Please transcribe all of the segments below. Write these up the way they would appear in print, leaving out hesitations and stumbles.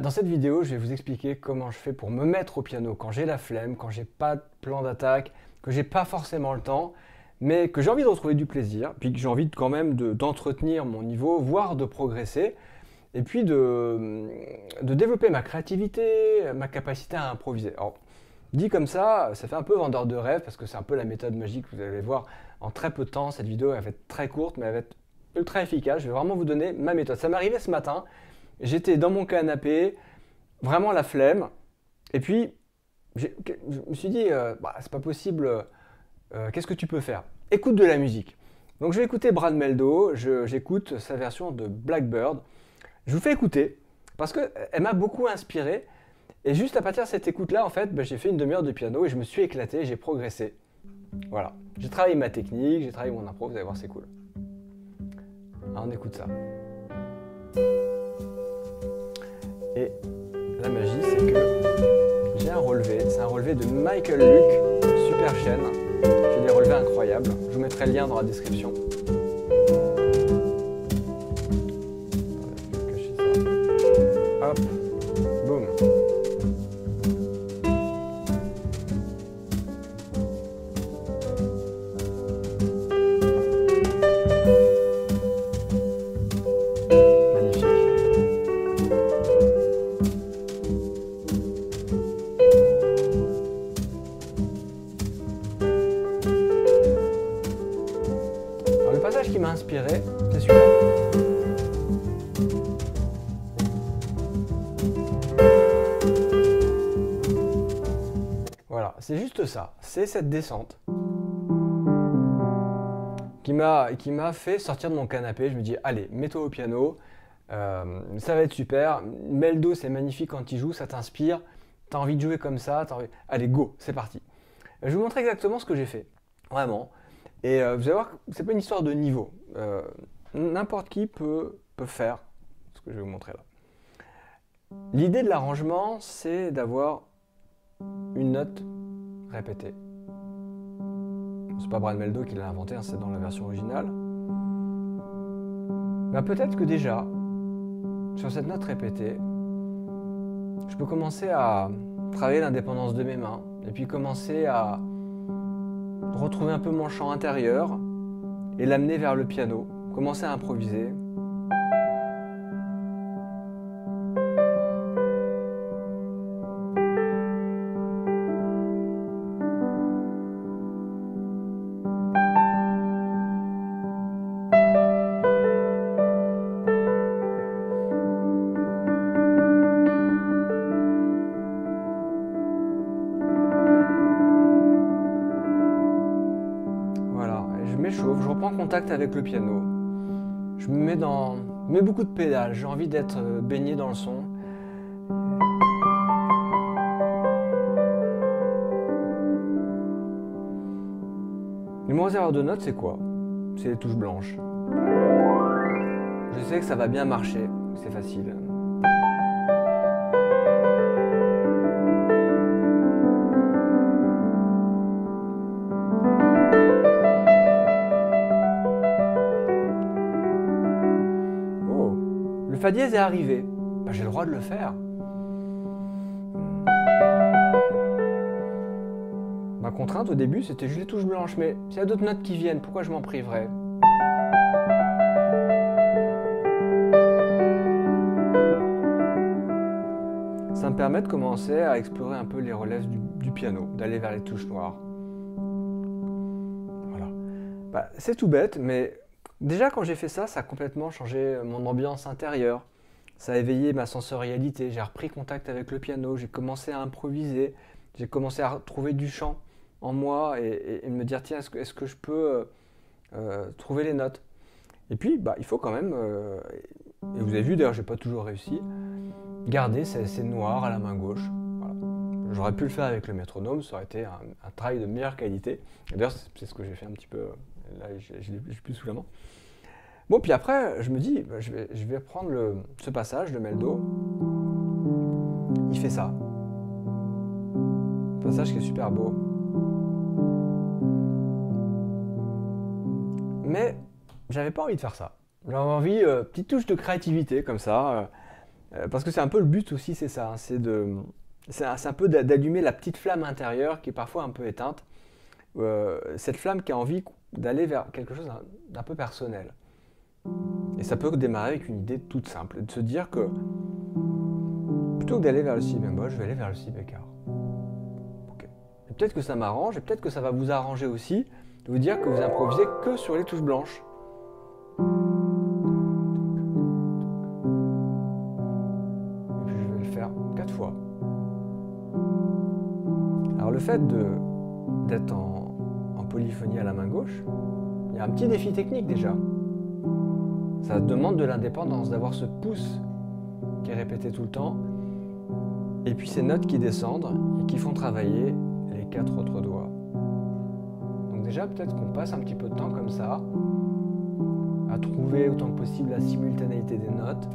Dans cette vidéo, je vais vous expliquer comment je fais pour me mettre au piano quand j'ai la flemme, quand j'ai pas de plan d'attaque, que j'ai pas forcément le temps, mais que j'ai envie de retrouver du plaisir, puis que j'ai envie quand même d'entretenir mon niveau, voire de progresser, et puis de développer ma créativité, ma capacité à improviser. Alors, dit comme ça fait un peu vendeur de rêve, parce que c'est un peu la méthode magique, vous allez voir, en très peu de temps, cette vidéo elle va être très courte, mais elle va être ultra efficace. Je vais vraiment vous donner ma méthode. Ça m'est arrivé ce matin. J'étais dans mon canapé, vraiment la flemme. Et puis, je me suis dit, c'est pas possible, qu'est-ce que tu peux faire? Écoute de la musique. Donc je vais écouter Brad Mehldau, j'écoute sa version de Blackbird. Je vous fais écouter, parce qu'elle m'a beaucoup inspiré. Et juste à partir de cette écoute-là, en fait, j'ai fait une demi-heure de piano et je me suis éclaté, j'ai progressé. Voilà. J'ai travaillé ma technique, j'ai travaillé mon impro, vous allez voir, c'est cool. Alors on écoute ça. Et la magie, c'est que j'ai un relevé. C'est un relevé de Michael Luke, super chaîne. J'ai des relevés incroyables. Je vous mettrai le lien dans la description. Je vais cacher ça. Hop, boum. Le passage qui m'a inspiré, c'est celui-là. Voilà, c'est juste ça. C'est cette descente qui m'a fait sortir de mon canapé. Je me dis, allez, mets-toi au piano, ça va être super. Mehldau, c'est magnifique quand il joue, ça t'inspire. T'as envie de jouer comme ça, allez, go, c'est parti. Je vais vous montrer exactement ce que j'ai fait, vraiment. Et vous allez voir que c'est pas une histoire de niveau. N'importe qui peut faire ce que je vais vous montrer là. L'idée de l'arrangement, c'est d'avoir une note répétée. C'est pas Brad Mehldau qui l'a inventé, hein, c'est dans la version originale. Mais peut-être que déjà, sur cette note répétée, je peux commencer à travailler l'indépendance de mes mains, et puis commencer à retrouver un peu mon chant intérieur et l'amener vers le piano, commencer à improviser. Je m'échauffe, je reprends contact avec le piano. Je me mets beaucoup de pédales, j'ai envie d'être baigné dans le son. Les moins erreurs de notes, c'est quoi? C'est les touches blanches. Je sais que ça va bien marcher, c'est facile. Le fa dièse est arrivé, j'ai le droit de le faire. Ma contrainte au début c'était juste les touches blanches, mais s'il y a d'autres notes qui viennent, pourquoi je m'en priverais? Ça me permet de commencer à explorer un peu les relèves du piano, d'aller vers les touches noires. Voilà. C'est tout bête, mais déjà quand j'ai fait ça, ça a complètement changé mon ambiance intérieure. Ça a éveillé ma sensorialité, j'ai repris contact avec le piano, j'ai commencé à improviser, j'ai commencé à trouver du chant en moi et me dire tiens, est-ce que je peux trouver les notes? Et puis il faut quand même, et vous avez vu d'ailleurs j'ai pas toujours réussi, garder ces noirs à la main gauche. Voilà. J'aurais pu le faire avec le métronome, ça aurait été un travail de meilleure qualité. D'ailleurs c'est ce que j'ai fait un petit peu, là je l'ai plus sous la main. Bon, puis après, je me dis, je vais prendre ce passage de Mehldau. Il fait ça. Un passage qui est super beau. Mais j'avais pas envie de faire ça. J'avais envie, petite touche de créativité comme ça. Parce que c'est un peu le but aussi, c'est ça, hein, c'est un peu d'allumer la petite flamme intérieure qui est parfois un peu éteinte. Cette flamme qui a envie d'aller vers quelque chose d'un peu personnel. Et ça peut démarrer avec une idée toute simple, de se dire que plutôt que d'aller vers le si bémol, je vais aller vers le si bécard. Okay. Et peut-être que ça m'arrange, et peut-être que ça va vous arranger aussi, de vous dire que vous improvisez que sur les touches blanches. Et puis je vais le faire 4 fois. Alors le fait d'être en polyphonie à la main gauche, il y a un petit défi technique déjà. Ça demande de l'indépendance, d'avoir ce pouce qui est répété tout le temps, et puis ces notes qui descendent et qui font travailler les 4 autres doigts. Donc déjà, peut-être qu'on passe un petit peu de temps comme ça, à trouver autant que possible la simultanéité des notes.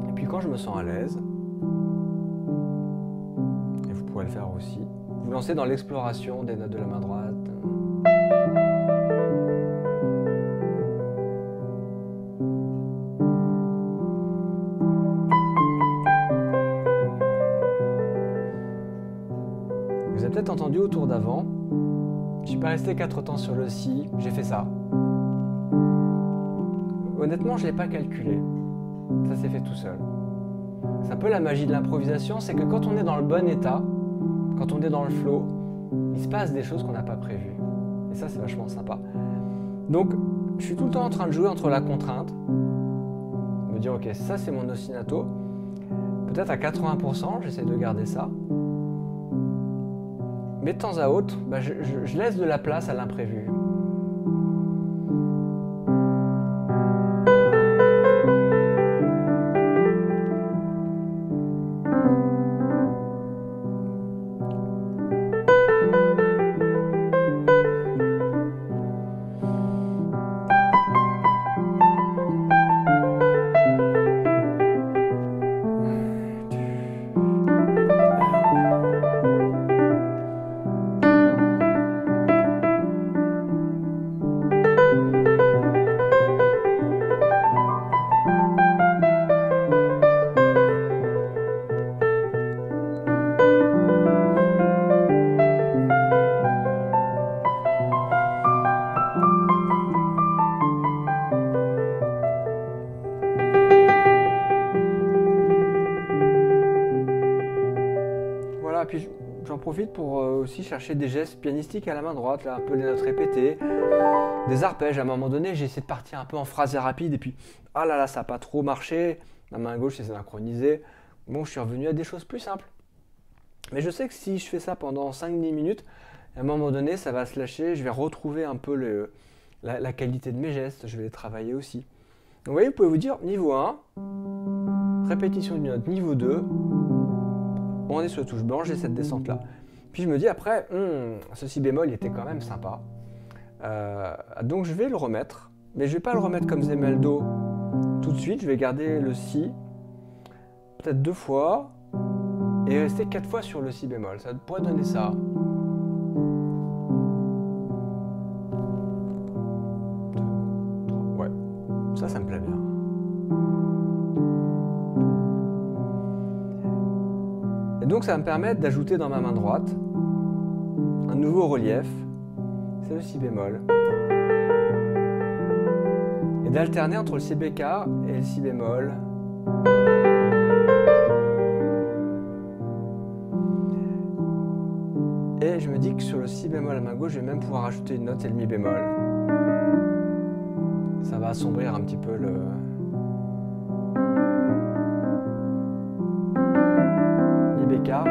Et puis quand je me sens à l'aise, et vous pourrez le faire aussi, vous lancez dans l'exploration des notes de la main droite. Vous avez peut-être entendu au tour d'avant, je suis pas resté 4 temps sur le si, j'ai fait ça. Honnêtement, je l'ai pas calculé. Ça s'est fait tout seul. C'est un peu la magie de l'improvisation, c'est que quand on est dans le bon état, quand on est dans le flow, il se passe des choses qu'on n'a pas prévues. Et ça, c'est vachement sympa. Donc, je suis tout le temps en train de jouer entre la contrainte, me dire, ok, ça c'est mon ostinato. Peut-être à 80%, j'essaie de garder ça. Mais de temps à autre, je laisse de la place à l'imprévu. Voilà, puis j'en profite pour aussi chercher des gestes pianistiques à la main droite, là, un peu les notes répétées, des arpèges. À un moment donné, j'ai essayé de partir un peu en phrase rapide, et puis, ah là là, ça n'a pas trop marché. La main gauche s'est synchronisée. Bon, je suis revenu à des choses plus simples. Mais je sais que si je fais ça pendant 5-10 minutes, à un moment donné, ça va se lâcher, je vais retrouver un peu la qualité de mes gestes, je vais les travailler aussi. Donc vous voyez, vous pouvez vous dire, niveau 1, répétition d'une note, niveau 2, on est sur la touche blanche, j'ai cette descente-là. Puis je me dis après, ce si bémol, il était quand même sympa. Donc je vais le remettre, mais je ne vais pas le remettre comme Zemeldo tout de suite, je vais garder le si, peut-être 2 fois, et rester 4 fois sur le si bémol. Ça pourrait donner ça. Ouais, ça me plaît bien. Et donc ça va me permettre d'ajouter dans ma main droite un nouveau relief, c'est le si bémol. Et d'alterner entre le si bécard et le si bémol. Et je me dis que sur le si bémol à main gauche, je vais même pouvoir ajouter une note, c'est le mi bémol. Ça va assombrir un petit peu le... mi bécard.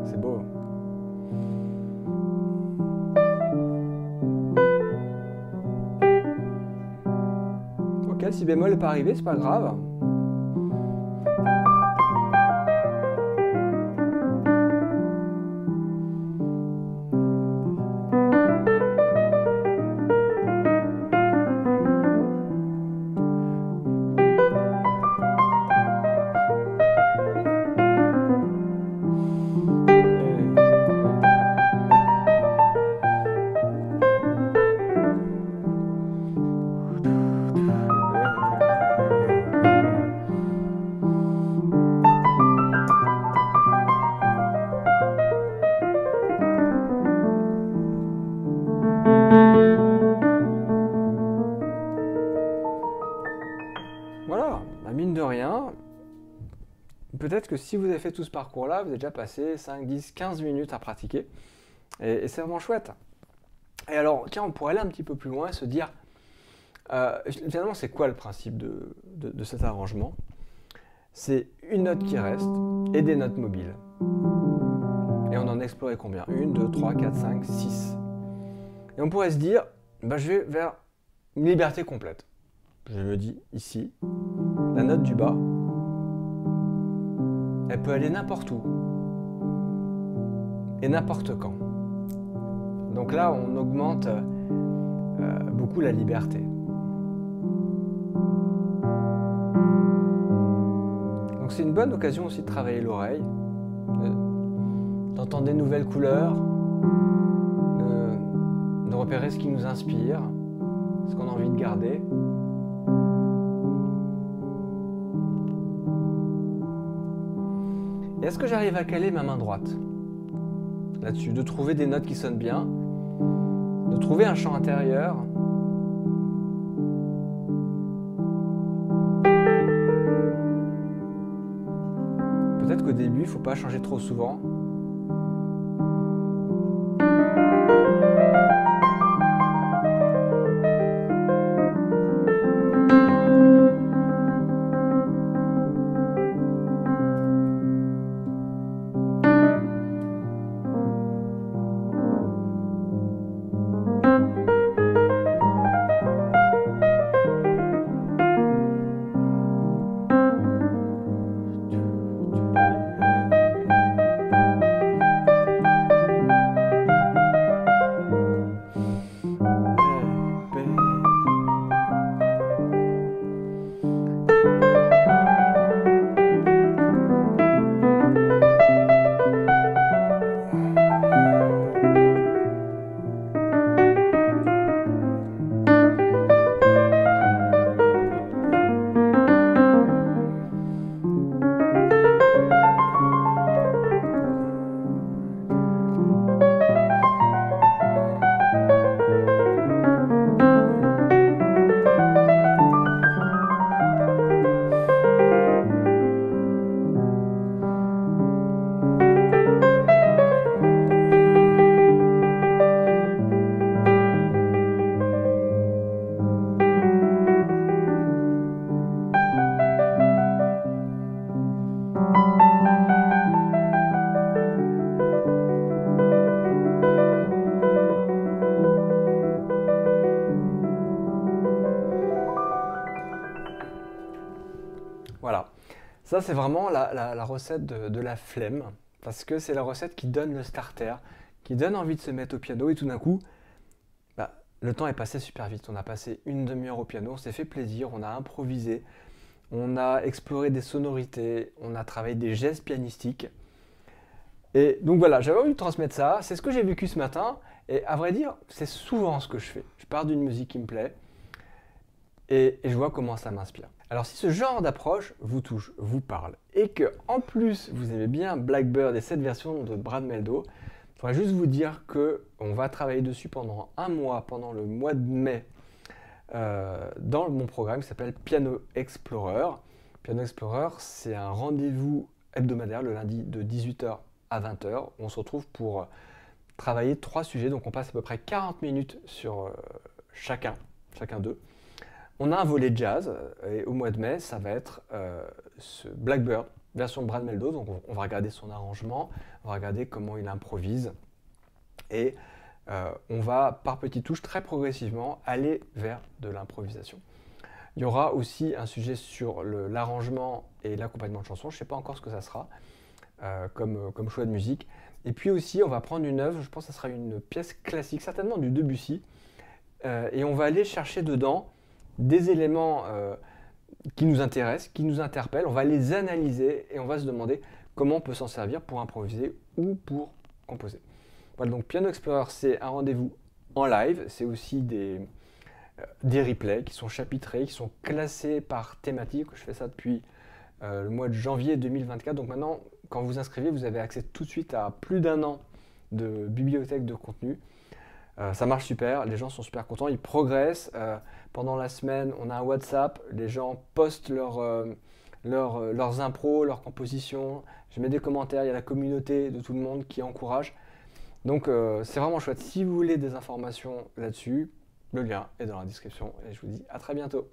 C'est beau. Ok, le si bémol n'est pas arrivé, c'est pas grave. Voilà, bah, mine de rien, peut-être que si vous avez fait tout ce parcours-là, vous avez déjà passé 5, 10, 15 minutes à pratiquer. Et c'est vraiment chouette. Et alors, tiens, on pourrait aller un petit peu plus loin et se dire, finalement, c'est quoi le principe de cet arrangement? C'est une note qui reste et des notes mobiles. Et on en a exploré combien? 1, 2, 3, 4, 5, 6. Et on pourrait se dire, bah, je vais vers une liberté complète. Je me dis ici, la note du bas, elle peut aller n'importe où et n'importe quand. Donc là, on augmente beaucoup la liberté. Donc c'est une bonne occasion aussi de travailler l'oreille, d'entendre des nouvelles couleurs, de repérer ce qui nous inspire, ce qu'on a envie de garder. Et est-ce que j'arrive à caler ma main droite là-dessus, de trouver des notes qui sonnent bien, de trouver un chant intérieur. Peut-être qu'au début, il ne faut pas changer trop souvent. Voilà. Ça, c'est vraiment la recette de la flemme, parce que c'est la recette qui donne le starter, qui donne envie de se mettre au piano, et tout d'un coup, bah, le temps est passé super vite. On a passé une demi-heure au piano, on s'est fait plaisir, on a improvisé, on a exploré des sonorités, on a travaillé des gestes pianistiques. Et donc voilà, j'avais envie de transmettre ça, c'est ce que j'ai vécu ce matin, et à vrai dire, c'est souvent ce que je fais. Je pars d'une musique qui me plaît, et je vois comment ça m'inspire. Alors si ce genre d'approche vous touche, vous parle, et que en plus vous aimez bien Blackbird et cette version de Brad Mehldau, il faudrait juste vous dire qu'on va travailler dessus pendant un mois, pendant le mois de mai, dans mon programme qui s'appelle Piano Explorer. Piano Explorer, c'est un rendez-vous hebdomadaire le lundi de 18h à 20h. On se retrouve pour travailler 3 sujets, donc on passe à peu près 40 minutes sur chacun d'eux. On a un volet jazz, et au mois de mai, ça va être ce Blackbird, version Brad Mehldau. Donc on va regarder son arrangement, on va regarder comment il improvise, et on va, par petites touches, très progressivement, aller vers de l'improvisation. Il y aura aussi un sujet sur l'arrangement et l'accompagnement de chansons. Je ne sais pas encore ce que ça sera comme choix de musique. Et puis aussi, on va prendre une œuvre, je pense que ça sera une pièce classique, certainement du Debussy, et on va aller chercher dedans des éléments qui nous intéressent, qui nous interpellent, on va les analyser et on va se demander comment on peut s'en servir pour improviser ou pour composer. Voilà, donc Piano Explorer, c'est un rendez-vous en live, c'est aussi des replays qui sont chapitrés, qui sont classés par thématique. Je fais ça depuis le mois de janvier 2024, donc maintenant, quand vous vous inscrivez, vous avez accès tout de suite à plus d'1 an de bibliothèque de contenu. Ça marche super, les gens sont super contents, ils progressent. pendant la semaine, on a un WhatsApp, les gens postent leurs impros, leurs compositions, je mets des commentaires, il y a la communauté de tout le monde qui encourage. Donc c'est vraiment chouette. Si vous voulez des informations là-dessus, le lien est dans la description et je vous dis à très bientôt.